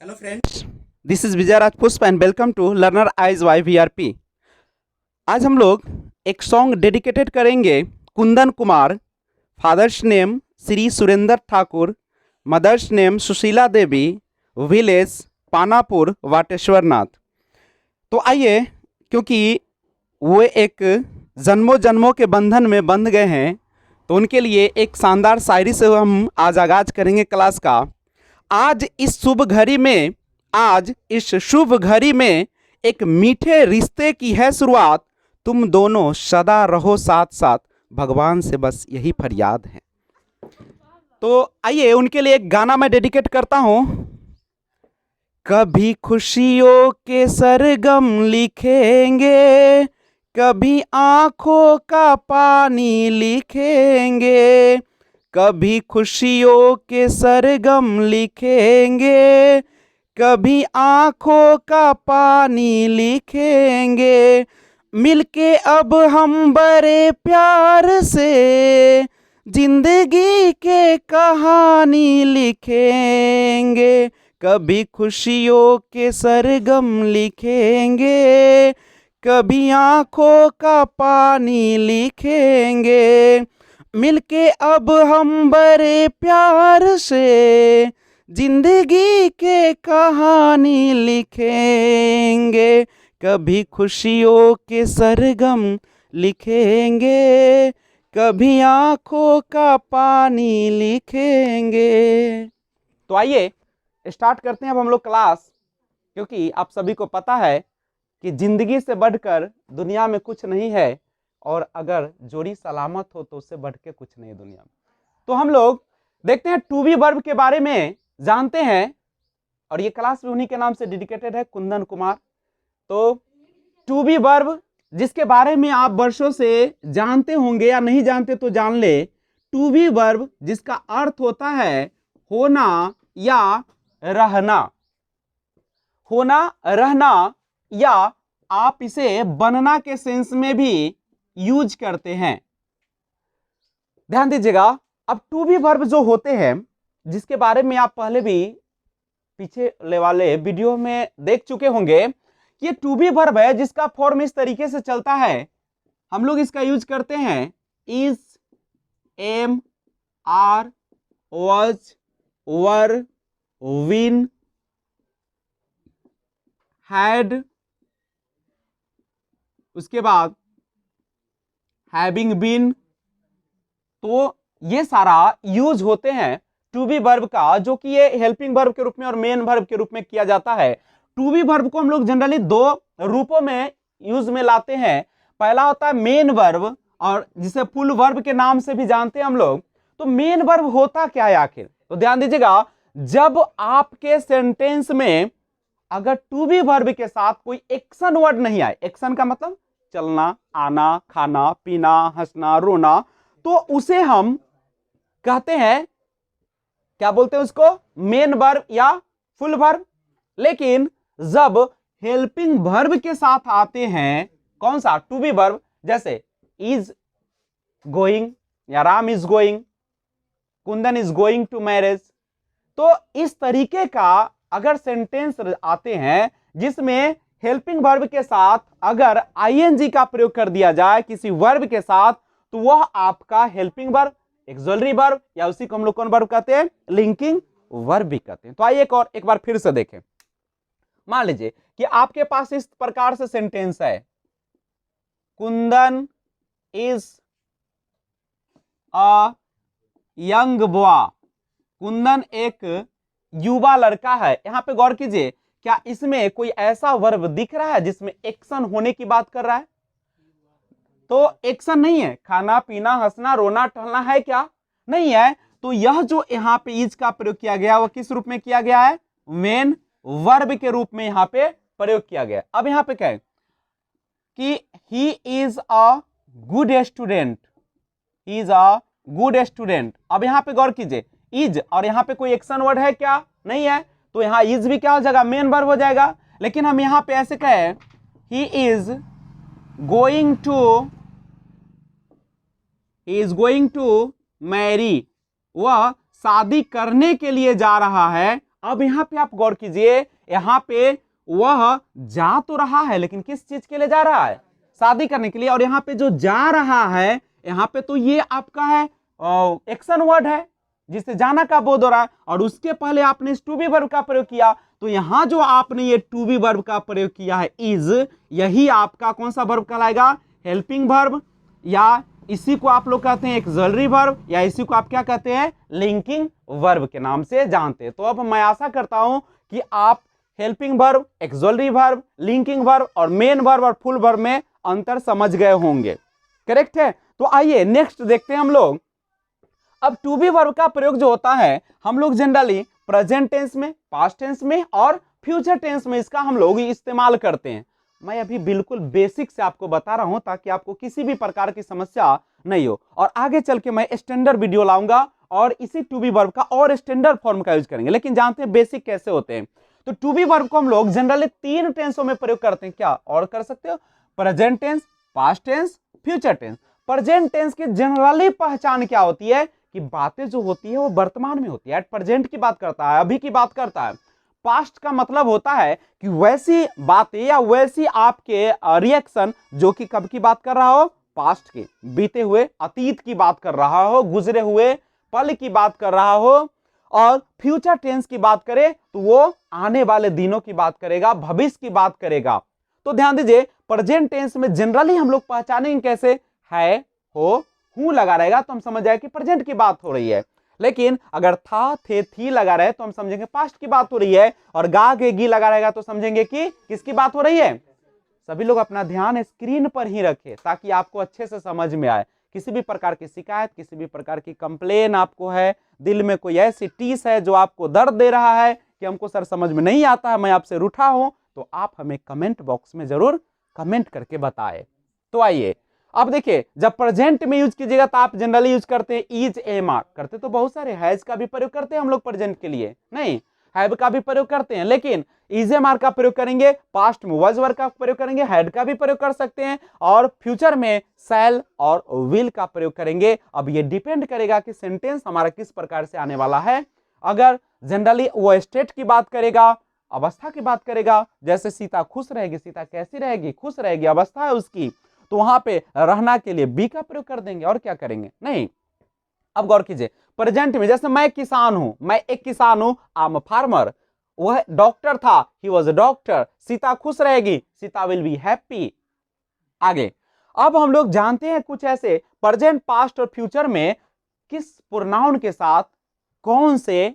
Hello friends, this is Vijay Rajpushp and welcome to learner eyes by VRP। आज हम लोग एक सॉन्ग डेडिकेटेड करेंगे Kundan Kumar, father's name Shri Surendra Thakur, mother's name Sushila Devi, village Panapur Wateshwar Nath. तो आइए, क्योंकि वो एक जन्मों जन्मों के बंधन में बंध गए हैं, तो उनके लिए एक शानदार शायरी से हम आज आगाज करेंगे क्लास का। आज इस शुभ घड़ी में एक मीठे रिश्ते की है शुरुआत। तुम दोनों सदा रहो साथ साथ, भगवान से बस यही फरियाद है। तो आइए, उनके लिए एक गाना मैं डेडिकेट करता हूं। कभी खुशियों के सरगम लिखेंगे, कभी आंखों का पानी लिखेंगे। कभी खुशियों के सरगम लिखेंगे, कभी आंखों का पानी लिखेंगे। मिलके अब हम बड़े प्यार से जिंदगी के कहानी लिखेंगे। कभी खुशियों के सरगम लिखेंगे, कभी आंखों का पानी लिखेंगे। मिलके अब हम बड़े प्यार से जिंदगी के कहानी लिखेंगे। कभी खुशियों के सरगम लिखेंगे, कभी आंखों का पानी लिखेंगे। तो आइए स्टार्ट करते हैं अब हम लोग क्लास। क्योंकि आप सभी को पता है कि जिंदगी से बढ़कर दुनिया में कुछ नहीं है, और अगर जोड़ी सलामत हो तो उससे बढ़ के कुछ नहीं दुनिया में। तो हम लोग देखते हैं टू बी वर्ब के बारे में जानते हैं, और ये क्लास भी उन्हीं के नाम से डेडिकेटेड है, कुंदन कुमार। तो टू बी वर्ब जिसके बारे में आप वर्षों से जानते होंगे, या नहीं जानते तो जान ले। टू बी वर्ब जिसका अर्थ होता है होना या रहना। होना, रहना, या आप इसे बनना के सेंस में भी यूज करते हैं। ध्यान दीजिएगा। अब टू बी वर्ब जो होते हैं, जिसके बारे में आप पहले भी पिछले वाले वीडियो में देख चुके होंगे, ये टू बी वर्ब है जिसका फॉर्म इस तरीके से चलता है। हम लोग इसका यूज करते हैं is, am, are, was, were, been, had, उसके बाद हैविंग बीन। तो ये सारा यूज होते हैं टू बी वर्ब का, जो कि ये हेल्पिंग वर्ब के रूप में और मेन वर्ब के रूप में किया जाता है। टू बी वर्ब को हम लोग जनरली दो रूपों में यूज में लाते हैं। पहला होता है मेन वर्ब, और जिसे फुल वर्ब के नाम से भी जानते हैं हम लोग। तो मेन वर्ब होता क्या है आखिर? तो ध्यान दीजिएगा, जब आपके सेंटेंस में अगर टू बी वर्ब के साथ कोई एक्शन वर्ड नहीं आए, एक्शन का मतलब चलना, आना, खाना, पीना, हंसना, रोना, तो उसे हम कहते हैं, क्या बोलते हैं उसको? मेन वर्ब या फुल वर्ब। लेकिन जब हेल्पिंग वर्ब के साथ आते हैं, कौन सा? टू बी वर्ब, जैसे इज गोइंग, या Ram is going, Kundan is going to marriage. तो इस तरीके का अगर सेंटेंस आते हैं जिसमें हेल्पिंग वर्ब के साथ अगर आईएनजी का प्रयोग कर दिया जाए किसी वर्ब के साथ, तो वह आपका हेल्पिंग वर्ब, एक्सुलरी वर्ब, या उसी को हम लोग कौन वर्ब कहते हैं? लिंकिंग वर्ब भी कहते हैं। तो आइए एक बार फिर से देखें। मान लीजिए कि आपके पास इस प्रकार से सेंटेंस है, Kundan is a young boy. Kundan एक युवा लड़का है। यहां पे गौर कीजिए, क्या इसमें कोई ऐसा वर्ब दिख रहा है जिसमें एक्शन होने की बात कर रहा है? तो एक्शन नहीं है। खाना, पीना, हंसना, रोना, टहलना है क्या? नहीं है। तो यह जो यहाँ पे इज का प्रयोग किया गया, वो किस रूप में किया गया है? मेन वर्ब के रूप में यहाँ पे प्रयोग किया गया। अब यहाँ पे क्या है कि he is a good student, he is a good student. अब यहाँ पे गौर कीजिए, इज और यहाँ पे कोई एक्शन वर्ड है क्या? नहीं है। तो यहाँ इज भी क्या हो जाएगा? मेन वर्ब हो जाएगा। लेकिन हम यहाँ पे ऐसे कहें, he is going to marry, वह शादी करने के लिए जा रहा है। अब यहाँ पे आप गौर कीजिए, यहाँ पे वह जा तो रहा है लेकिन किस चीज के लिए जा रहा है? शादी करने के लिए। और यहाँ पे जो जा रहा है, यहाँ पे तो ये आपका है एक्शन वर्ड है जिससे जाना का बोध हो रहा है, और उसके पहले आपने इस टू बी वर्ब का प्रयोग किया, तो यहां जो आपने ये टू बी वर्ब का प्रयोग किया है इज, यही आपका कौन सा वर्ब कहलाएगा? हेल्पिंग वर्ब, या इसी को आप लोग कहते हैं एक्सलरी वर्ब, या इसी को आप क्या कहते हैं? लिंकिंग वर्ब के नाम से जानते हैं। तो अब मैं आशा करता हूं कि आप helping verb, axillary verb, linking verb और मेन वर्ब और फुल वर्ब में अंतर समझ गए होंगे। करेक्ट है? तो आइए नेक्स्ट देखते हैं हम लोग। अब टू बी वर्ब का प्रयोग जो होता है हम लोग जनरली प्रेजेंट टेंस में, पास्ट टेंस में और फ्यूचर टेंस में इसका हम लोग इस्तेमाल करते हैं। मैं अभी बिल्कुल बेसिक से आपको बता रहा हूं ताकि आपको किसी भी प्रकार की समस्या नहीं हो, और आगे चल के मैं स्टैंडर्ड वीडियो लाऊंगा और इसी टू बी वर्ब का और स्टैंडर्ड फॉर्म का यूज करेंगे। लेकिन जानते हैं बेसिक कैसे होते हैं। तो टू बी वर्ब को हम लोग जनरली 3 टेंसों में प्रयोग करते हैं। क्या और कर सकते हो? Present tense, past tense, future tense. Present tense की जनरली पहचान क्या होती है कि बातें जो होती है वो वर्तमान में होती है, एट प्रेजेंट की बात करता है, अभी की बात करता है। पास्ट का मतलब होता है कि वैसी बातें या वैसी आपके रिएक्शन जो कि कब की बात कर रहा हो? पास्ट की, बीते हुए अतीत की बात कर रहा हो, गुजरे हुए पल की बात कर रहा हो। और फ्यूचर टेंस की बात करें तो वो आने वाले दिनों की बात करेगा, भविष्य की बात करेगा। तो ध्यान दीजिए, प्रेजेंट टेंस में जनरली हम लोग पहचानेंगे कैसे? है, हो, हूं लगा रहेगा तो हम समझ जाए कि प्रेजेंट की बात हो रही है। लेकिन अगर था, थे, थी लगा रहे तो हम समझेंगे पास्ट की बात हो रही है, और गा के गी लगा रहेगा तो समझेंगे कि किसकी बात हो रही है। सभी लोग अपना ध्यान स्क्रीन पर ही रखें ताकि आपको अच्छे से समझ में आए। किसी भी प्रकार की शिकायत, किसी भी प्रकार की कंप्लेन आपको है, दिल में कोई ऐसी टीस है जो आपको दर्द दे रहा है कि हमको सर समझ में नहीं आता है, मैं आपसे रूठा हूं, तो आप हमें कमेंट बॉक्स में जरूर कमेंट करके बताएं। तो आइए अब देखिए, जब प्रेजेंट में यूज कीजिएगा तो आप जनरली यूज करते हैं इज, एम, आर। करते तो बहुत सारे, हैज का भी प्रयोग करते हैं हम लोग प्रेजेंट के लिए, नहीं हैव का भी प्रयोग करते हैं, लेकिन इज, एम, आर का प्रयोग करेंगे। पास्ट में वाज, वर का प्रयोग करेंगे, हैड का भी प्रयोग कर सकते हैं, और फ्यूचर में शैल और विल का प्रयोग करेंगे। अब ये डिपेंड करेगा कि सेंटेंस हमारा किस प्रकार से आने वाला है। अगर जनरली वो स्टेट की बात करेगा, अवस्था की बात करेगा, जैसे सीता खुश रहेगी, सीता कैसी रहेगी? खुश रहेगी, अवस्था है उसकी, तो वहां पे रहना के लिए बी का प्रयोग कर देंगे, और क्या करेंगे? नहीं। अब गौर कीजिए, प्रेजेंट में जैसे मैं किसान हूं, मैं एक किसान हूं, आई एम अ फार्मर। वह डॉक्टर था, he was a doctor. Sita खुश रहेगी, सीता विल बी हैप्पी। आगे अब हम लोग जानते हैं कुछ ऐसे प्रेजेंट, पास्ट और फ्यूचर में किस प्रोनाउन के साथ कौन से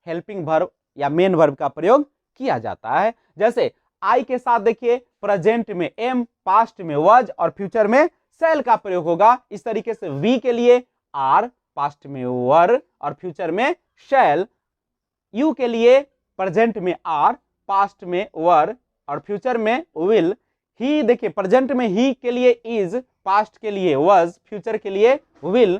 हेल्पिंग वर्ब या मेन वर्ब का प्रयोग किया जाता है। जैसे आई के साथ देखिए, प्रेजेंट में एम, पास्ट में वाज और फ्यूचर में शैल का प्रयोग होगा। इस तरीके से वी के लिए आर, पास्ट में वर और फ्यूचर में शैल। यू के लिए प्रेजेंट में आर, पास्ट में वर और फ्यूचर में विल। ही देखिए, प्रेजेंट में ही के लिए इज, पास्ट के लिए वाज, फ्यूचर के लिए विल।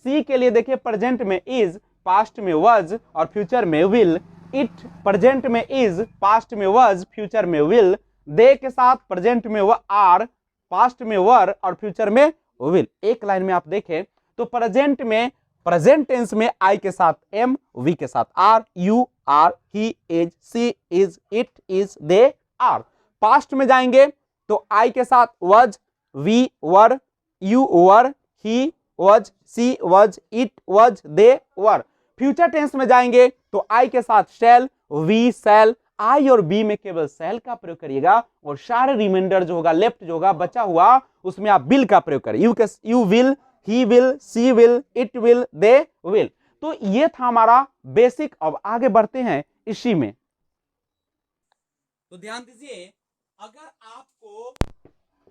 सी के लिए देखिए, प्रेजेंट में इज, पास्ट में वाज और फ्यूचर में विल। इट प्रेजेंट में इज, पास्ट में वाज, फ्यूचर में विल। दे के साथ प्रेजेंट में वह आर, पास्ट में वर और फ्यूचर में विल। एक लाइन में आप देखें तो प्रेजेंट में, प्रेजेंट टेंस में आई के साथ एम, वी के साथ are, you are, he is, she is, it is, they are. Past में जाएंगे तो आई के साथ वज, वी वर, यू वर, ही वज, सी वज, इट वज, दे वर। फ्यूचर टेंस में जाएंगे तो आई के साथ शैल, वी शैल। आई और बी में केवल शैल का प्रयोग करिएगा, और सारे रिमाइंडर जो होगा, लेफ्ट जो होगा, बचा हुआ, उसमें आप विल का प्रयोग करें। You will, he will, she will, it will, they will. तो ये था हमारा बेसिक। अब आगे बढ़ते हैं इसी में। तो ध्यान दीजिए, अगर आपको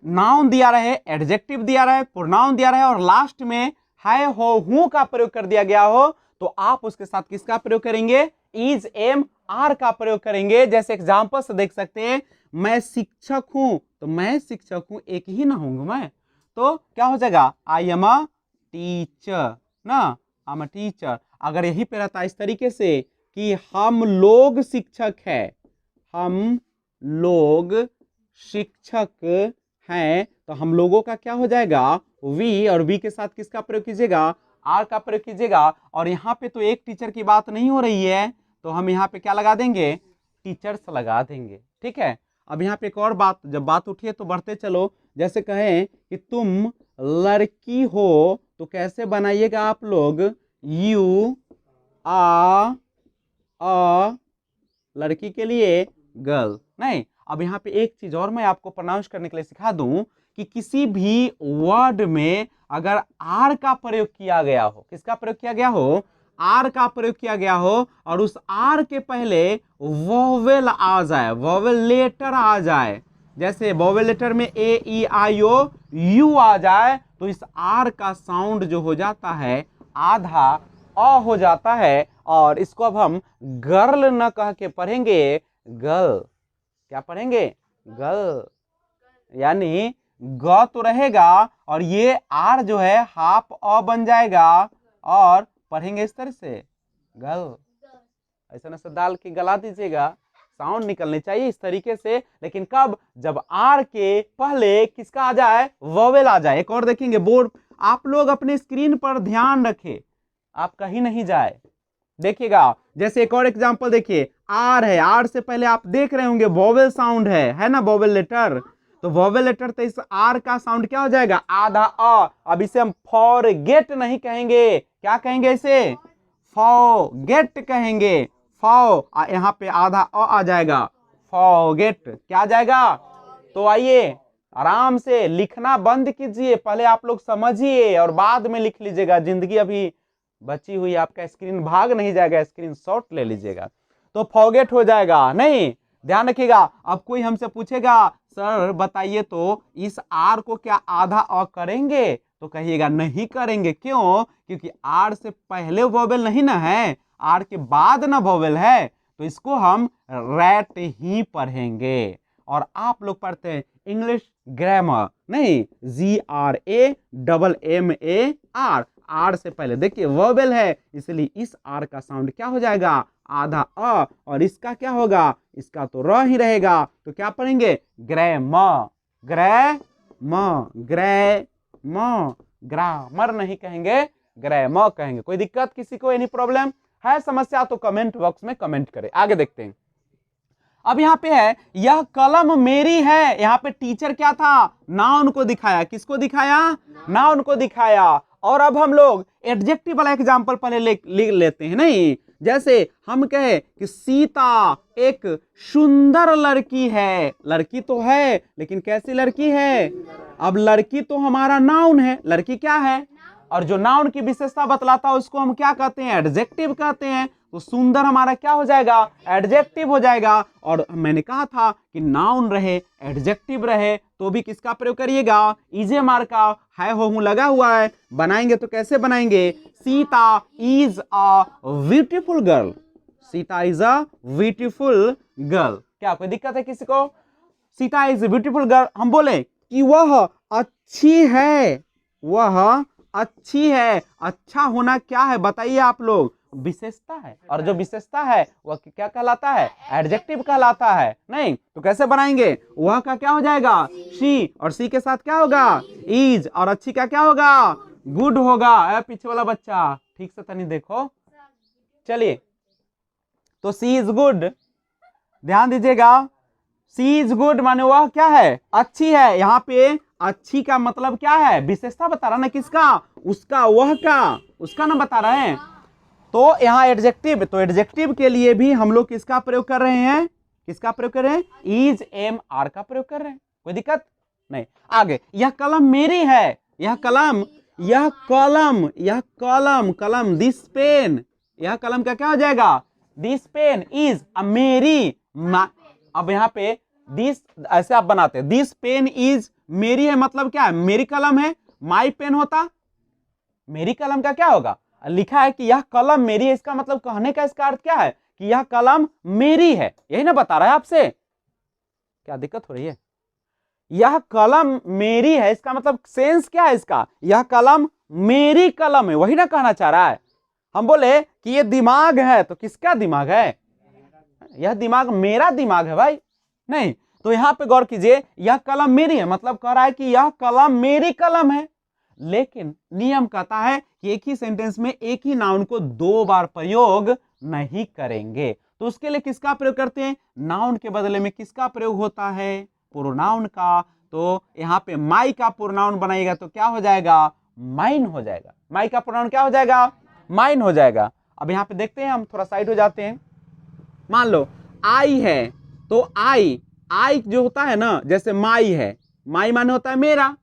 नाउन दिया रहे, एडजेक्टिव दिया रहे, प्रोनाउन दिया रहे और लास्ट में है, हो, हूं का प्रयोग कर दिया गया हो, तो आप उसके साथ किसका प्रयोग करेंगे? इज, एम, आर का प्रयोग करेंगे। जैसे एग्जांपल से देख सकते हैं, मैं शिक्षक हूं, तो मैं शिक्षक हूं, एक ही ना हूंगा मैं, तो क्या हो जाएगा? आई एम अ टीचर ना, आई एम अ टीचर। अगर यही पे रहता इस तरीके से कि हम लोग शिक्षक है, हम लोग शिक्षक हैं, तो हम लोगों का क्या हो जाएगा? वी, और वी के साथ किसका प्रयोग कीजिएगा? आर का प्रयोग कीजिएगा। और यहाँ पे तो एक टीचर की बात नहीं हो रही है, तो हम यहाँ पे क्या लगा देंगे, टीचर्स लगा देंगे। ठीक है, अब यहाँ पे एक और बात, जब बात उठी है तो बढ़ते चलो। जैसे कहें कि तुम लड़की हो तो कैसे बनाइएगा आप लोग, यू आ लड़की के लिए गर्ल। नहीं, अब यहाँ पे एक चीज और मैं आपको प्रोनाउंस करने के लिए सिखा दूं कि किसी भी वर्ड में अगर आर का प्रयोग किया गया हो, किसका प्रयोग किया गया हो, आर का प्रयोग किया गया हो, और उस आर के पहले वोवेल आ जाए, वोवेल लेटर आ जाए, जैसे वोवेल लेटर में ए ई आई ओ यू आ जाए, तो इस आर का साउंड जो हो जाता है आधा अ हो जाता है, और इसको अब हम गर्ल न कह के पढ़ेंगे गर्ल। क्या पढ़ेंगे, गर्ल। यानी ग तो रहेगा और ये आर जो है हाफ अ बन जाएगा, और पढ़ेंगे इस तरह से गर्ल। ऐसा ना डाल के गला दीजिएगा, साउंड निकलनी चाहिए इस तरीके से। लेकिन कब, जब आर के पहले किसका आ जाए, वोवेल आ जाए। एक और देखेंगे बोर्ड, आप लोग अपने स्क्रीन पर ध्यान रखें, आप कहीं नहीं जाए, देखिएगा। जैसे एक और एग्जांपल देखिए, आर है, आर से पहले आप देख रहे होंगे वोवेल साउंड है ना, वोवेल लेटर। तो वोवेल लेटर, तो इस आर का साउंड क्या हो जाएगा, आधा अ। अब इसे हम फॉरगेट नहीं कहेंगे, क्या कहेंगे इसे, फॉरगेट कहेंगे। फॉ, यहाँ पे आधा अ आ जाएगा, फॉरगेट क्या आ जाएगा। तो आइए आराम से लिखना बंद कीजिए, पहले आप लोग समझिए और बाद में लिख लीजिएगा, जिंदगी अभी बची हुई, आपका स्क्रीन भाग नहीं जाएगा, स्क्रीन शॉट ले लीजिएगा। तो फॉरगेट हो जाएगा, नहीं, ध्यान रखिएगा। अब कोई हमसे पूछेगा सर बताइए तो इस आर को क्या आधा अ करेंगे, तो कहिएगा नहीं करेंगे। क्यों, क्योंकि आर से पहले वोवेल नहीं ना है, आर के बाद ना वोवेल है, तो इसको हम रैट ही पढ़ेंगे। और आप लोग पढ़ते हैं इंग्लिश ग्रामर, नहीं, GRAMMAR, आर से पहले देखिए वोवेल है, इसलिए इस आर का साउंड क्या हो जाएगा, आधा अ, और इसका क्या होगा, इसका तो र ही रहेगा। तो क्या पढ़ेंगे, ग्रामर, ग्रामर, ग्रामर, ग्रामर नहीं कहेंगे, ग्रामर कहेंगे। कोई दिक्कत किसी को, एनी प्रॉब्लम है, समस्या, तो कमेंट बॉक्स में कमेंट करें। आगे देखते हैं। अब यहाँ पे है, यह कलम मेरी है, यहाँ पे टीचर क्या था, नाउन को दिखाया, किसको दिखाया, नाउन को दिखाया। और अब हम लोग एडजेक्टिव वाला एग्जांपल पहले लिख लेते हैं। नहीं, जैसे हम कहे कि सीता एक सुंदर लड़की है, लड़की तो है लेकिन कैसी लड़की है। अब लड़की तो हमारा नाउन है, लड़की क्या है, और जो नाउन की विशेषता बतलाता है उसको हम क्या कहते हैं, एडजेक्टिव कहते हैं। तो सुंदर हमारा क्या हो जाएगा, एडजेक्टिव हो जाएगा। और मैंने कहा था कि नाउन रहे एडजेक्टिव रहे तो भी किसका प्रयोग करिएगा, इजे मार का, है हो हूं लगा हुआ है। बनाएंगे तो कैसे बनाएंगे, Sita is a beautiful girl, Sita is a beautiful girl. क्या कोई दिक्कत है किसी को, सीता इज ब्यूटीफुल गर्ल, हम बोले कि वह अच्छी है, वह अच्छी है। अच्छा होना क्या है बताइए आप लोग, विशेषता है, और जो विशेषता है वह क्या कहलाता है, एडजेक्टिव कहलाता है। नहीं तो कैसे बनाएंगे, वह का क्या हो जाएगा, शी, और सी के साथ क्या होगा, इज, और अच्छी का क्या होगा, गुड होगा। पीछे वाला बच्चा ठीक से तनी देखो, चलिए। तो सी इज गुड, ध्यान दीजिएगा, सी इज गुड माने वह क्या है, अच्छी है। यहाँ पे अच्छी का मतलब क्या है, विशेषता बता रहा ना, किसका, उसका, वह का, उसका ना बता रहे हैं। तो यहाँ एडजेक्टिव, तो एडजेक्टिव के लिए भी हम लोग किसका प्रयोग कर रहे हैं, किसका प्रयोग कर रहे हैं, इज एम आर का प्रयोग कर रहे हैं। कोई दिक्कत नहीं। आगे, यह कलम मेरी है, यह कलम, यह कलम, यह कलम, कलम, दिस पेन, यह कलम का क्या हो जाएगा, दिस पेन इज अ मेरी। अब यहाँ पे दिस ऐसे आप बनाते हैं, दिस पेन इज मेरी है, मतलब क्या है, मेरी कलम है। माई पेन होता, मेरी कलम का क्या होगा, लिखा है कि यह कलम मेरी है, इसका मतलब कहने का इसका अर्थ क्या है कि यह कलम मेरी है, यही ना बता रहा है आपसे। क्या दिक्कत हो रही है, यह कलम मेरी है, इसका मतलब सेंस क्या है इसका, यह कलम मेरी कलम है, वही ना कहना चाह रहा है। हम बोले कि यह दिमाग है, तो किसका दिमाग है, यह दिमाग मेरा दिमाग है भाई। नहीं, तो यहां पे गौर कीजिए, यह कलम मेरी है, मतलब कह रहा है कि यह कलम मेरी कलम है। लेकिन नियम कहता है कि एक ही सेंटेंस में एक ही नाउन को दो बार प्रयोग नहीं करेंगे। तो उसके लिए किसका प्रयोग करते हैं? नाउन के बदले में किसका प्रयोग होता है? प्रोनाउन का। तो यहाँ पे माई का प्रोनाउन बनाइएगा तो क्या हो जाएगा? माइन हो जाएगा। माई का प्रोनाउन क्या हो जाएगा? माइन हो जाएगा। अब यहाँ पे देखते हैं, हम थोड़ा साइड हो जाते हैं। मान लो आई है, तो आई जो होता है ना, जैसे माई है, माई माने होता है मेरा,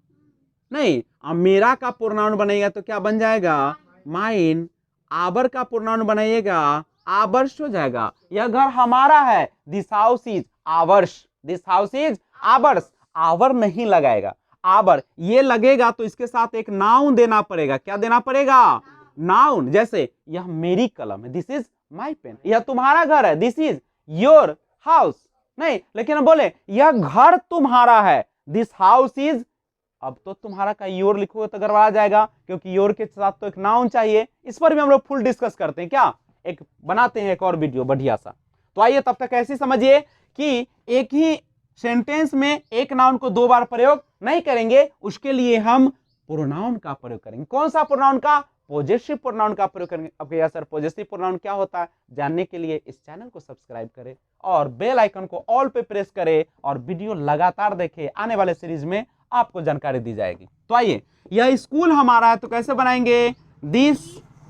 नहीं, अब मेरा का प्रोनाउन बनेगा तो क्या बन जाएगा? माइन। आवर का प्रोनाउन बनाइएगा, आवर्स हो जाएगा। यह घर हमारा है, this house is ours, this house is ours. Our नहीं लगाएगा, आवर ये लगेगा तो इसके साथ एक नाउन देना पड़ेगा। क्या देना पड़ेगा? नाउन। जैसे यह मेरी कलम है, दिस इज माई पेन। यह तुम्हारा घर है, दिस इज योर हाउस। नहीं, लेकिन हम बोले यह घर तुम्हारा है, दिस हाउस इज, अब तो तुम्हारा का योर लिखोगे तो गड़बड़ा आ जाएगा, क्योंकि योर के साथ तो एक नाउन चाहिए। इस पर भी हम लोग फुल डिस्कस करते हैं, क्या एक बनाते हैं एक और वीडियो बढ़िया सा। तो आइए तब तक ऐसे समझिए कि एक ही सेंटेंस में एक नाउन को दो बार प्रयोग नहीं करेंगे, उसके लिए हम प्रोनाउन का प्रयोग करेंगे। कौन सा प्रोनाउन का? पॉजेसिव प्रोनाउन का प्रयोग करेंगे। अब भैया सर पॉजेसिव प्रोनाउन क्या होता है, जानने के लिए इस चैनल को सब्सक्राइब करें और बेल आइकन को ऑल पे प्रेस करें और वीडियो लगातार देखें। आने वाले सीरीज में आपको जानकारी दी जाएगी। तो आइए, यह स्कूल हमारा है तो कैसे बनाएंगे? This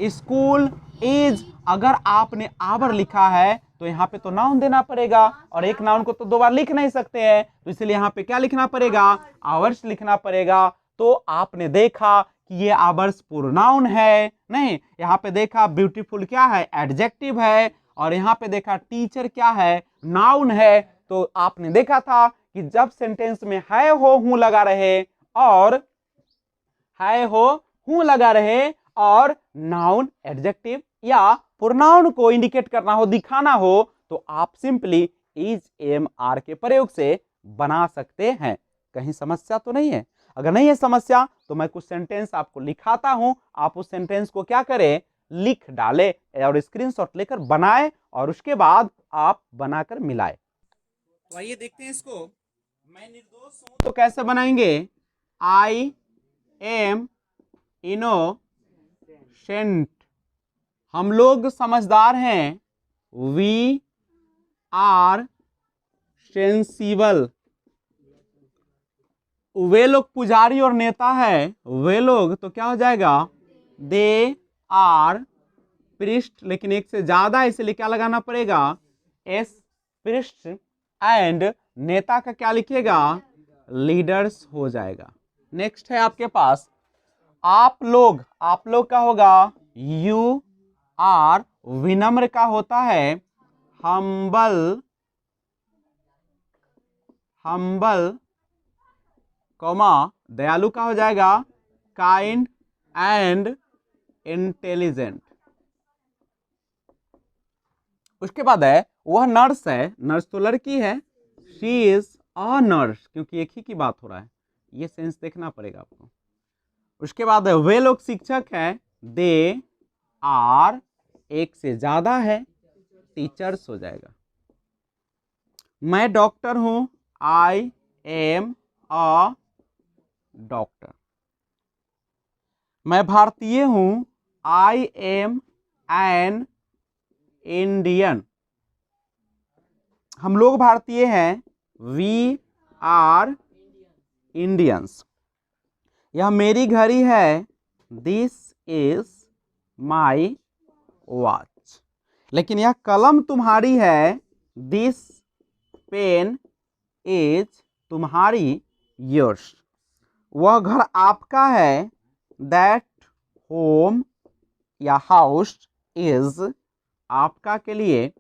school is. अगर आपने आवर लिखा है तो यहाँ पे तो नाउन देना पड़ेगा, और एक नाउन को तो दो बार लिख नहीं सकते हैं, तो इसलिए यहाँ पे क्या लिखना पड़ेगा? आवर्स लिखना पड़ेगा। तो आपने देखा कि ये आवर्स प्रोनाउन है, नहीं, यहाँ पे देखा ब्यूटीफुल क्या है? एडजेक्टिव है। और यहाँ पे देखा टीचर क्या है? नाउन है। तो आपने देखा था कि जब सेंटेंस में है हो हूं लगा रहे, और है हो हूं लगा रहे, और नाउन एडजेक्टिव या प्रोनाउन को इंडिकेट करना हो, दिखाना हो, तो आप सिंपली इज एम आर के प्रयोग से बना सकते हैं। कहीं समस्या तो नहीं है? अगर नहीं है समस्या तो मैं कुछ सेंटेंस आपको लिखाता हूं, आप उस सेंटेंस को क्या करें? लिख डाले और स्क्रीनशॉट लेकर बनाए, और उसके बाद आप बनाकर मिलाए। तो आइए देखते हैं इसको। मैं निर्दोष हूं तो कैसे बनाएंगे? I am innocent. हम लोग समझदार हैं, वी आर सेंसिबल। वे लोग पुजारी और नेता है, वे लोग तो क्या हो जाएगा? दे आर प्रिस्ट, लेकिन एक से ज्यादा इसलिए क्या लगाना पड़ेगा? S priest. एंड नेता का क्या लिखिएगा? लीडर्स हो जाएगा। नेक्स्ट है आपके पास आप लोग का होगा यू आर। विनम्र का होता है हम्बल, कॉमा दयालु का हो जाएगा काइंड एंड इंटेलिजेंट। उसके बाद है वह नर्स है, नर्स तो लड़की है, शी इज अ नर्स, क्योंकि एक ही की बात हो रहा है, ये सेंस देखना पड़ेगा आपको। उसके बाद है वे लोग शिक्षक हैं, दे आर, एक से ज्यादा है, टीचर्स हो जाएगा। मैं डॉक्टर हूं, आई एम अ डॉक्टर। मैं भारतीय हूं, आई एम एन इंडियन। हम लोग भारतीय हैं, वी आर इंडियंस। यह मेरी घड़ी है, दिस इज माई वॉच। लेकिन यह कलम तुम्हारी है, दिस पेन इज तुम्हारी, योर्स। वह घर आपका है, दैट होम या हाउस इज, आपका के लिए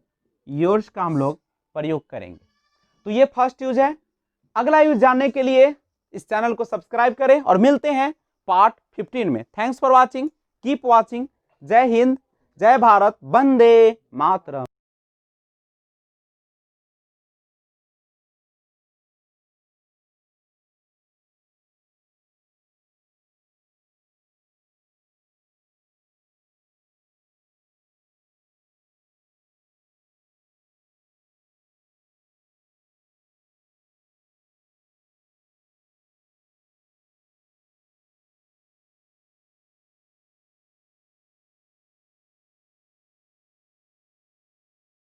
योर्स का हम लोग प्रयोग करेंगे। तो ये फर्स्ट यूज है। अगला यूज जानने के लिए इस चैनल को सब्सक्राइब करें और मिलते हैं पार्ट 15 में। Thanks for watching, keep watching. जय हिंद, जय भारत, वंदे मातरम।